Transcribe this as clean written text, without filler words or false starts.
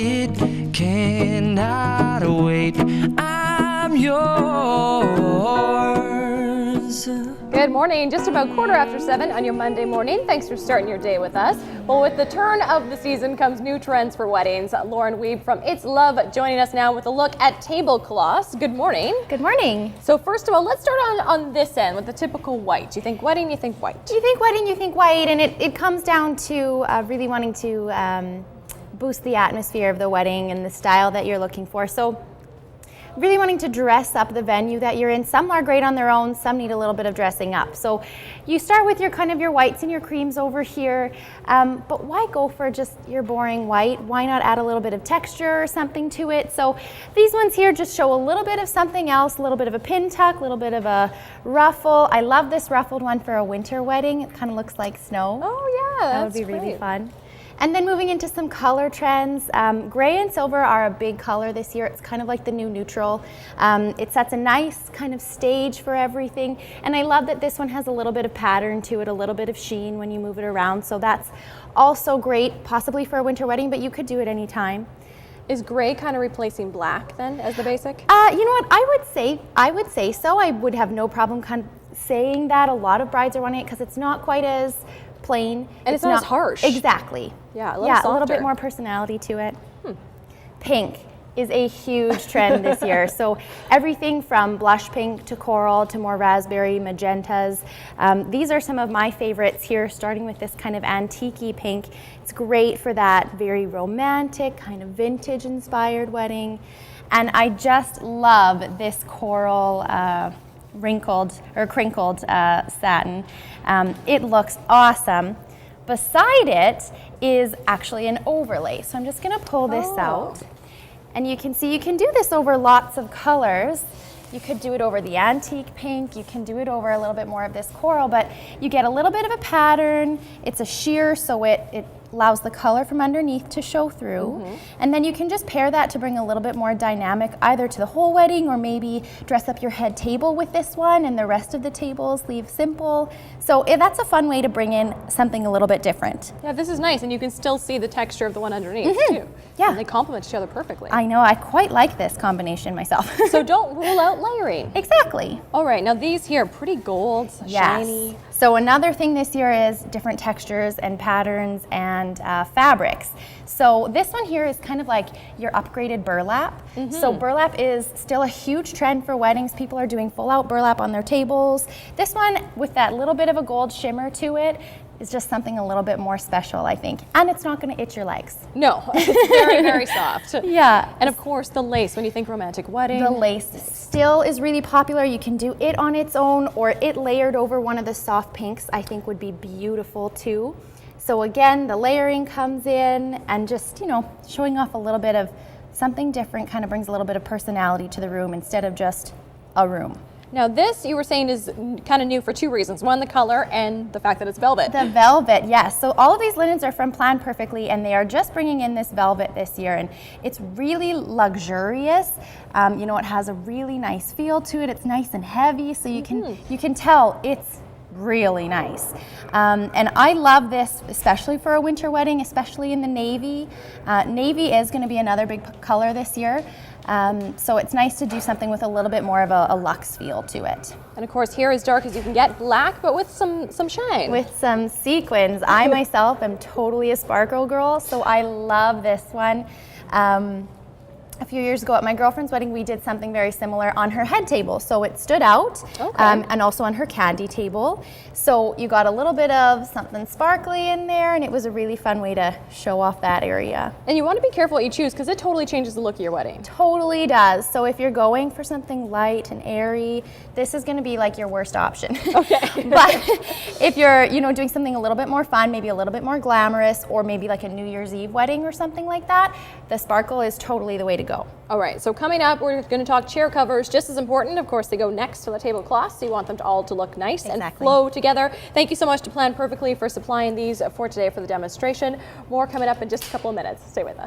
it cannot wait. I'm yours. Good morning, just about 7:15 on your Monday morning. Thanks for starting your day with us. Well, with the turn of the season comes new trends for weddings. Lauren Wiebe from It's Love joining us now with a look at tablecloths. Good morning. Good morning. So first of all, let's start on this end with the typical white. You think wedding, you think white. You think wedding, you think white, and it comes down to really wanting to boost the atmosphere of the wedding and the style that you're looking for. So really wanting to dress up the venue that you're in. Some are great on their own, some need a little bit of dressing up. So you start with your your whites and your creams over here, but why go for just your boring white? Why not add a little bit of texture or something to it? So these ones here just show a little bit of something else, a little bit of a pin tuck, a little bit of a ruffle. I love this ruffled one for a winter wedding. It kind of looks like snow. Oh yeah, that would be really fun. And then moving into some color trends, gray and silver are a big color this year. It's kind of like the new neutral. It sets a nice kind of stage for everything. And I love that this one has a little bit of pattern to it, a little bit of sheen when you move it around. So that's also great, possibly for a winter wedding, but you could do it anytime. Is gray kind of replacing black then as the basic? You know what, I would say so. I would have no problem kind of saying that. A lot of brides are wanting it because it's not quite as plain. And it's not as harsh. Exactly. Yeah, a little bit more personality to it. Pink is a huge trend this year. So everything from blush pink to coral to more raspberry magentas. These are some of my favorites here, starting with this kind of antique-y pink. It's great for that very romantic, kind of vintage inspired wedding. And I just love this coral crinkled satin. It looks awesome. Beside it is actually an overlay. So I'm just gonna pull this out. And you can see you can do this over lots of colors. You could do it over the antique pink, you can do it over a little bit more of this coral, but you get a little bit of a pattern. It's a sheer, so it allows the color from underneath to show through. And then you can just pair that to bring a little bit more dynamic either to the whole wedding, or maybe dress up your head table with this one and the rest of the tables leave simple. So that's a fun way to bring in something a little bit different. Yeah, this is nice, and you can still see the texture of the one underneath too. Yeah. And they complement each other perfectly. I know, I quite like this combination myself. So don't rule out layering. Exactly. All right, now these here, pretty gold, shiny. So another thing this year is different textures and patterns and fabrics. So this one here is kind of like your upgraded burlap. So burlap is still a huge trend for weddings. People are doing full out burlap on their tables. This one with that little bit of a gold shimmer to it is just something a little bit more special, I think. And it's not going to itch your legs. No, it's very, very soft. Yeah. And of course the lace, when you think romantic wedding. The lace still is really popular. You can do it on its own, or it layered over one of the soft pinks, I think would be beautiful too. So again, the layering comes in and just, showing off a little bit of something different, kind of brings a little bit of personality to the room instead of just a room. Now this, you were saying, is kind of new for two reasons. One, the color, and the fact that it's velvet. The velvet, yes. So all of these linens are from Plan Perfectly, and they are just bringing in this velvet this year, and it's really luxurious. It has a really nice feel to it. It's nice and heavy, so you can tell it's really nice. And I love this, especially for a winter wedding, especially in the navy. Navy is going to be another big color this year. So it's nice to do something with a little bit more of a luxe feel to it. And of course, here as dark as you can get, black, but with some shine. With some sequins. I myself am totally a sparkle girl, so I love this one. A few years ago at my girlfriend's wedding, we did something very similar on her head table. So it stood out, and also on her candy table. So you got a little bit of something sparkly in there, and it was a really fun way to show off that area. And you want to be careful what you choose, because it totally changes the look of your wedding. Totally does. So if you're going for something light and airy, this is going to be like your worst option. Okay. But if you're, doing something a little bit more fun, maybe a little bit more glamorous, or maybe like a New Year's Eve wedding or something like that, the sparkle is totally the way to go. All right, so coming up, we're going to talk chair covers. Just as important, of course, they go next to the tablecloths, so you want them all to look nice and flow together. Thank you so much to Plan Perfectly for supplying these for today for the demonstration. More coming up in just a couple of minutes. Stay with us.